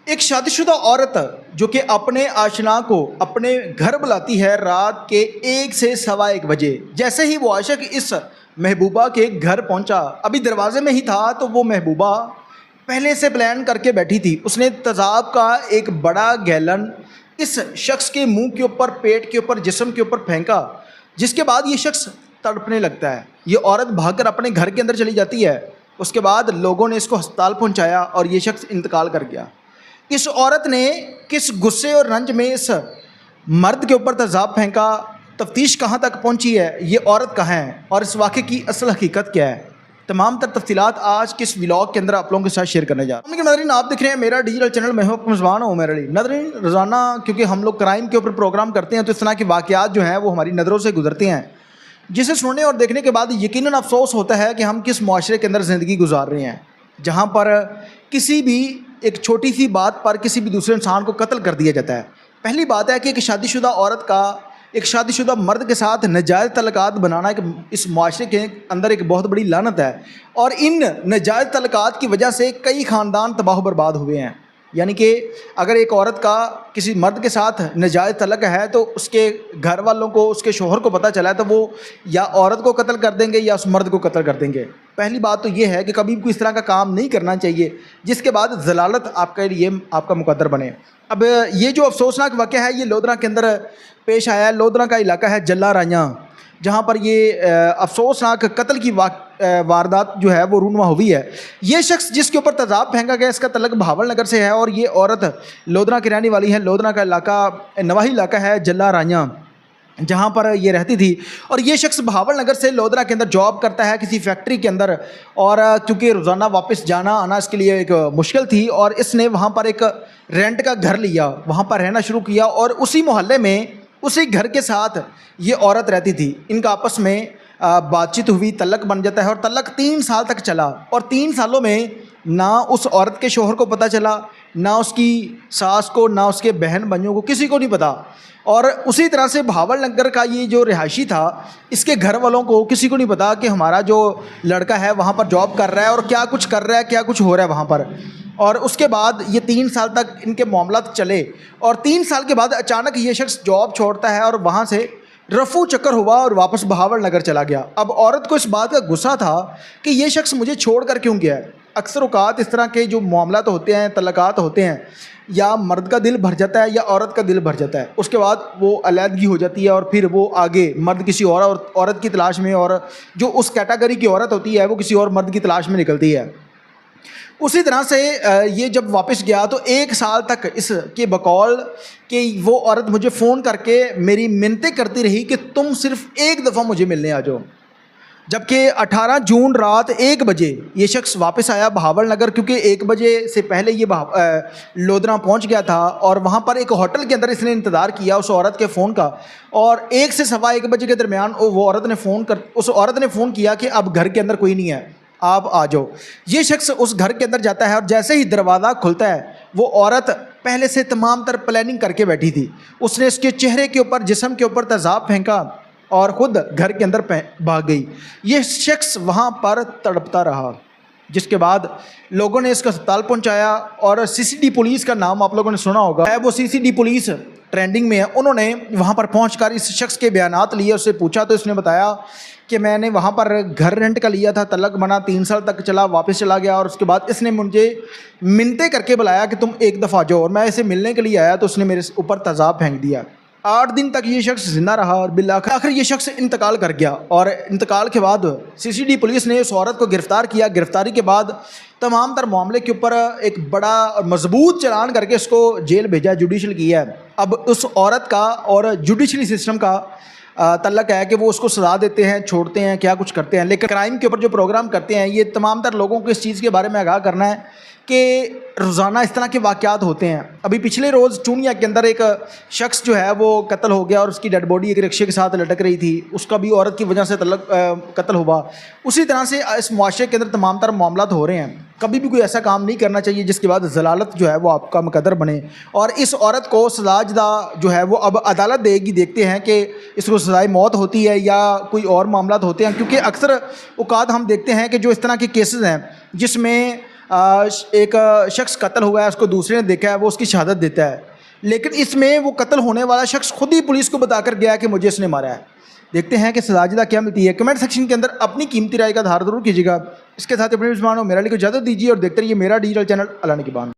एक शादीशुदा औरत जो कि अपने आशना को अपने घर बुलाती है रात के 1 से 1:15 बजे। जैसे ही वो आशिक इस महबूबा के घर पहुंचा, अभी दरवाजे में ही था तो वो महबूबा पहले से प्लान करके बैठी थी। उसने तेज़ाब का एक बड़ा गैलन इस शख्स के मुंह के ऊपर, पेट के ऊपर, जिस्म के ऊपर फेंका, जिसके बाद ये शख्स तड़पने लगता है। ये औरत भागकर अपने घर के अंदर चली जाती है। उसके बाद लोगों ने इसको अस्पताल पहुंचाया और ये शख्स इंतकाल कर गया। इस औरत ने किस गुस्से और रंज में इस मर्द के ऊपर तेज़ाब फेंका, तफ्तीश कहाँ तक पहुंची है, ये औरत कहाँ है और इस वाक़े की असल हकीकत क्या है, तमाम तर तफसीलात आज के इस व्लॉग के अंदर आप लोगों के साथ शेयर करने जा रहा हूँ। नाज़रीन, आप देख रहे हैं मेरा डिजिटल चैनल, मैं हूँ मेज़बान उमर अली। नाज़रीन, रोज़ाना क्योंकि हम लोग क्राइम के ऊपर प्रोग्राम करते हैं तो इस तरह के वाक़यात जो हैं वो हमारी नज़रों से गुजरते हैं, जिसे सुनने और देखने के बाद यकीनन अफसोस होता है कि हम किस मुआशरे के अंदर ज़िंदगी गुजार रहे हैं, जहाँ पर किसी भी एक छोटी सी बात पर किसी भी दूसरे इंसान को कत्ल कर दिया जाता है। पहली बात है कि एक शादीशुदा औरत का एक शादीशुदा मर्द के साथ नाजायज़ तल्लुकात बनाना एक इस मुआशरे के अंदर एक बहुत बड़ी लानत है और इन नाजायज़ तल्लुकात की वजह से कई ख़ानदान तबाह बर्बाद हुए हैं। यानी कि अगर एक औरत का किसी मर्द के साथ नाजायज़ तल्लुक है तो उसके घर वालों को, उसके शोहर को पता चला है तो वो या औरत को कत्ल कर देंगे या उस मर्द को कत्ल कर देंगे। पहली बात तो ये है कि कभी भी इस तरह का काम नहीं करना चाहिए जिसके बाद ज़लालत आपके लिए आपका मुकद्दर बने। अब ये जो अफसोसनाक वाक़या है ये लोधरा के अंदर पेश आया है। लोधरा का इलाका है जल्ला राइयाँ, जहाँ पर ये अफसोसनाक कत्ल की वारदात जो है वो रूनुमा हुई है। ये शख्स जिसके ऊपर तेज़ाब फेंका गया, इसका तल्लुक बहावल नगर से है और ये औरत लोधरा की रहने वाली है। लोधरा का इलाका नवाही इलाका है जल्ला राइयाँ, जहाँ पर ये रहती थी और ये शख्स बहावल नगर से लोधरा के अंदर जॉब करता है किसी फैक्ट्री के अंदर। और क्योंकि रोज़ाना वापस जाना आना इसके लिए एक मुश्किल थी और इसने वहाँ पर एक रेंट का घर लिया, वहाँ पर रहना शुरू किया और उसी मोहल्ले में उसी घर के साथ ये औरत रहती थी। इनका आपस में बातचीत हुई, तल्लक बन जाता है और तल्लक 3 साल तक चला और 3 सालों में ना उस औरत के शोहर को पता चला, ना उसकी सास को, ना उसके बहन भाइयों को, किसी को नहीं पता। और उसी तरह से बहावल नगर का ये जो रिहायशी था, इसके घर वालों को किसी को नहीं पता कि हमारा जो लड़का है वहाँ पर जॉब कर रहा है और क्या कुछ कर रहा है, क्या कुछ हो रहा है वहाँ पर। और उसके बाद ये 3 साल तक इनके मामलात चले और 3 साल के बाद अचानक ये शख्स जॉब छोड़ता है और वहाँ से रफू चक्कर हुआ और वापस बहावल नगर चला गया। अब औरत को इस बात का गुस्सा था कि ये शख्स मुझे छोड़ कर क्यों गया है। अक्सर औकात इस तरह के जो मामलात होते हैं, तल्लकात होते हैं, या मर्द का दिल भर जाता है या औरत का दिल भर जाता है, उसके बाद वो अलहदगी हो जाती है और फिर वो आगे मर्द किसी और औरत की तलाश में, और जो उस कैटेगरी की औरत होती है वो किसी और मर्द की तलाश में निकलती है। उसी तरह से ये जब वापस गया तो 1 साल तक इसके बकौल कि वो औरत मुझे फ़ोन करके मेरी मिन्नतें करती रही कि तुम सिर्फ़ एक दफ़ा मुझे मिलने आ जाओ। जबकि 18 जून रात 1 बजे ये शख्स वापस आया बहावल नगर, क्योंकि 1 बजे से पहले ये लोधरा पहुंच गया था और वहां पर एक होटल के अंदर इसने इंतज़ार किया उस औरत के फ़ोन का। और 1 से 1:15 बजे के दरमियान उस औरत ने फ़ोन किया कि अब घर के अंदर कोई नहीं है, आप आ जाओ। ये शख्स उस घर के अंदर जाता है और जैसे ही दरवाज़ा खुलता है वो औरत पहले से तमाम तर प्लानिंग करके बैठी थी। उसने इसके चेहरे के ऊपर, जिस्म के ऊपर तेज़ाब फेंका और ख़ुद घर के अंदर भाग गई। ये शख्स वहाँ पर तड़पता रहा, जिसके बाद लोगों ने इसको अस्पताल पहुँचाया और सीसीडी पुलिस का नाम आप लोगों ने सुना होगा है, वो सीसीडी पुलिस ट्रेंडिंग में है। उन्होंने वहाँ पर पहुँचकर इस शख्स के बयानात लिए, उससे पूछा तो इसने बताया कि मैंने वहाँ पर घर रेंट का लिया था, तल्लक बना, 3 साल तक चला, वापस चला गया और उसके बाद इसने मुझे मिन्नतें करके बुलाया कि तुम एक दफ़ा जाओ, और मैं इसे मिलने के लिए आया तो उसने मेरे ऊपर तेज़ाब फेंक दिया। 8 दिन तक ये शख्स जिंदा रहा और आखिर ये शख्स इंतकाल कर गया। और इंतकाल के बाद सीसीडी पुलिस ने उस औरत को गिरफ़्तार किया। गिरफ़्तारी के बाद तमाम तर मामले के ऊपर एक बड़ा और मजबूत चालान करके उसको जेल भेजा, जुडिशल किया है। अब उस औरत का और जुडिशरी सिस्टम का तल्लक है कि वो उसको सज़ा देते हैं, छोड़ते हैं, क्या कुछ करते हैं। लेकिन क्राइम के ऊपर जो प्रोग्राम करते हैं ये तमाम तर लोगों को इस चीज़ के बारे में आगाह करना है कि रोज़ाना इस तरह के वाक़यात होते हैं। अभी पिछले रोज़ चूनिया के अंदर एक शख्स जो है वो कत्ल हो गया और उसकी डेड बॉडी एक रिक्शे के साथ लटक रही थी, उसका भी औरत की वजह से कत्ल हुआ। उसी तरह से इस मुआशरे के अंदर तमाम तर मामलात हो रहे हैं। कभी भी कोई ऐसा काम नहीं करना चाहिए जिसके बाद ज़लालत जो है वो आपका मुकद्दर बने। और इस औरत को सज़ाजदा जो है वो अब अदालत देगी। देखते हैं कि इसको सज़ाए मौत होती है या कोई और मामलात होते हैं, क्योंकि अक्सर औकात हम देखते हैं कि जो इस तरह के केसेस हैं जिसमें एक शख्स कत्ल हुआ है, उसको दूसरे ने देखा है, वो उसकी शहादत देता है, लेकिन इसमें वो कत्ल होने वाला शख्स खुद ही पुलिस को बताकर गया कि मुझे इसने मारा है। देखते हैं कि सजाजिदा क्या मिलती है। कमेंट सेक्शन के अंदर अपनी कीमती राय का आधार जरूर कीजिएगा। इसके साथ अपने मेरा को इजाज़त दीजिए और देखते रहिए मेरा डिजिटल चैनल अल्लाह निगहबान।